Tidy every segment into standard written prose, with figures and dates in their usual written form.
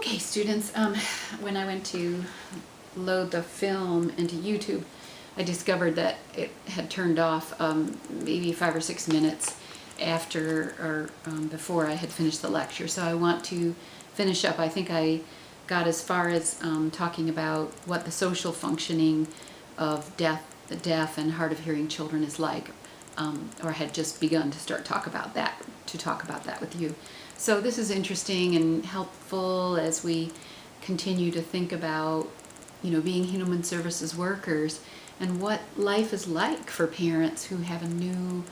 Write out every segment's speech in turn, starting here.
Okay, students, when I went to load the film into YouTube, I discovered that it had turned off maybe 5 or 6 minutes after or before I had finished the lecture. So I want to finish up. I think I got as far as talking about what the social functioning of the deaf and hard of hearing children is like, or had just begun to talk about that with you. So this is interesting and helpful as we continue to think about, being human services workers and what life is like for parents who have a new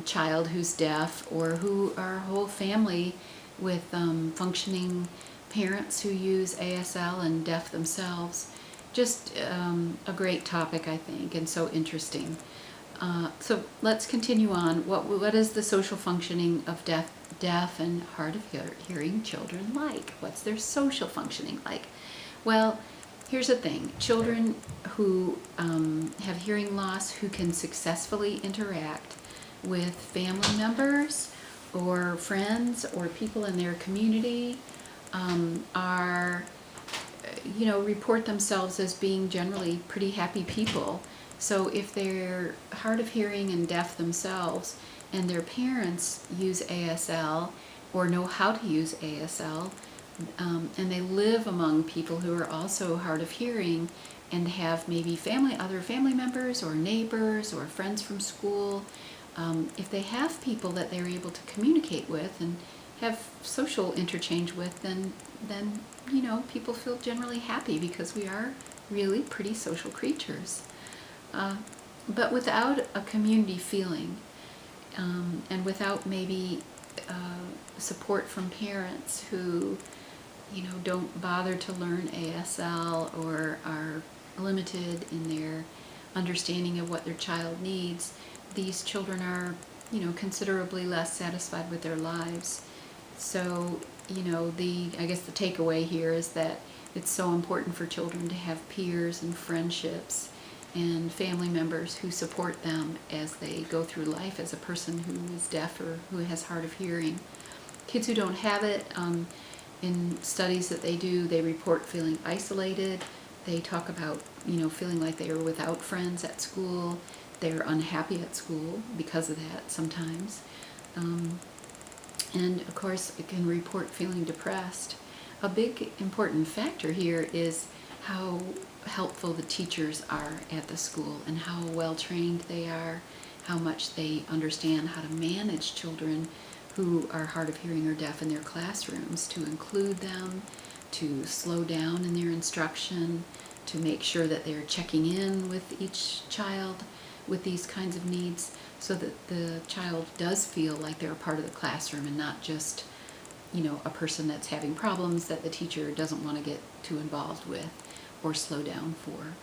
child who's deaf, or who are a whole family with functioning parents who use ASL and deaf themselves. Just a great topic, I think, and so interesting. So let's continue on. What is the social functioning of deaf and hard of hearing children like? What's their social functioning like? Well, here's the thing. Children who have hearing loss, who can successfully interact with family members or friends or people in their community, report themselves as being generally pretty happy people. So if they're hard of hearing and deaf themselves, and their parents use ASL or know how to use ASL, and they live among people who are also hard of hearing and have maybe other family members or neighbors or friends from school, if they have people that they're able to communicate with and have social interchange with, then people feel generally happy, because we are really pretty social creatures. But without a community feeling, and without maybe support from parents who, don't bother to learn ASL or are limited in their understanding of what their child needs, these children are, considerably less satisfied with their lives. So, I guess the takeaway here is that it's so important for children to have peers and friendships and family members who support them as they go through life as a person who is deaf or who has hard of hearing. Kids who don't have it, in studies that they do, they report feeling isolated. They talk about, feeling like they are without friends at school. They're unhappy at school because of that sometimes. And of course, it can report feeling depressed. A big important factor here is how helpful the teachers are at the school and how well trained they are, how much they understand how to manage children who are hard of hearing or deaf in their classrooms, to include them, to slow down in their instruction, to make sure that they're checking in with each child with these kinds of needs, so that the child does feel like they're a part of the classroom and not just, a person that's having problems that the teacher doesn't want to get too involved with or slow down for.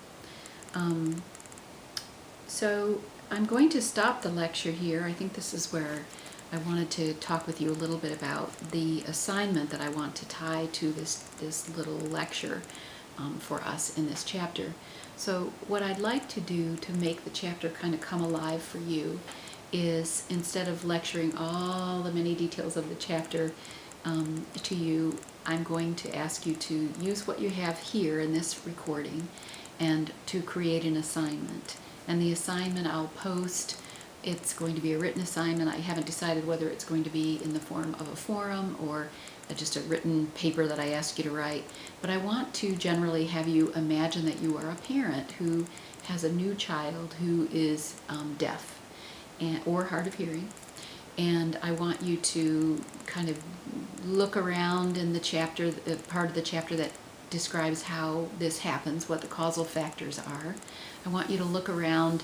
So I'm going to stop the lecture here. I think this is where I wanted to talk with you a little bit about the assignment that I want to tie to this little lecture for us in this chapter. So what I'd like to do to make the chapter kind of come alive for you is, instead of lecturing all the many details of the chapter to you, I'm going to ask you to use what you have here in this recording and to create an assignment. And the assignment I'll post. It's going to be a written assignment. I haven't decided whether it's going to be in the form of a forum or just a written paper that I ask you to write. But I want to generally have you imagine that you are a parent who has a new child who is deaf or hard of hearing. And I want you to kind of look around in the chapter, the part of the chapter that describes how this happens, what the causal factors are. I want you to look around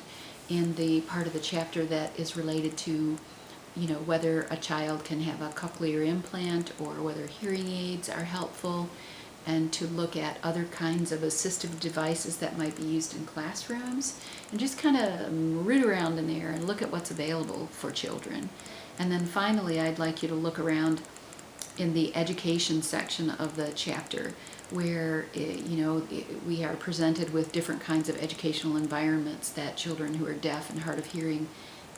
in the part of the chapter that is related to, whether a child can have a cochlear implant or whether hearing aids are helpful, and to look at other kinds of assistive devices that might be used in classrooms, and just kind of root around in there and look at what's available for children. And then finally, I'd like you to look around in the education section of the chapter, where we are presented with different kinds of educational environments that children who are deaf and hard of hearing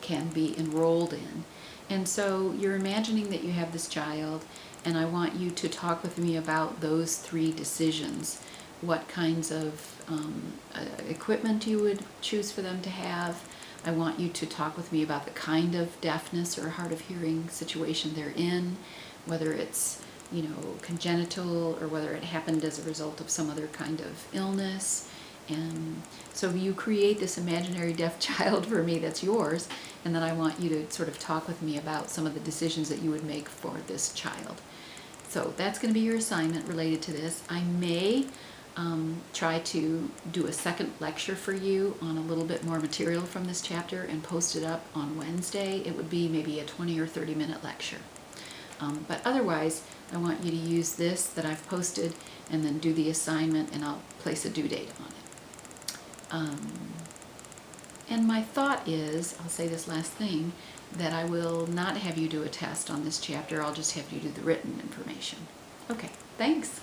can be enrolled in. And so you're imagining that you have this child, and I want you to talk with me about those three decisions. What kinds of equipment you would choose for them to have. I want you to talk with me about the kind of deafness or hard of hearing situation they're in, whether it's, you know, congenital or whether it happened as a result of some other kind of illness. And so you create this imaginary deaf child for me that's yours, and then I want you to sort of talk with me about some of the decisions that you would make for this child. So that's going to be your assignment related to this. I may try to do a second lecture for you on a little bit more material from this chapter and post it up on Wednesday. It would be maybe a 20 or 30-minute lecture. But otherwise, I want you to use this that I've posted and then do the assignment, and I'll place a due date on it. And my thought is, I'll say this last thing, that I will not have you do a test on this chapter. I'll just have you do the written information. Okay, thanks.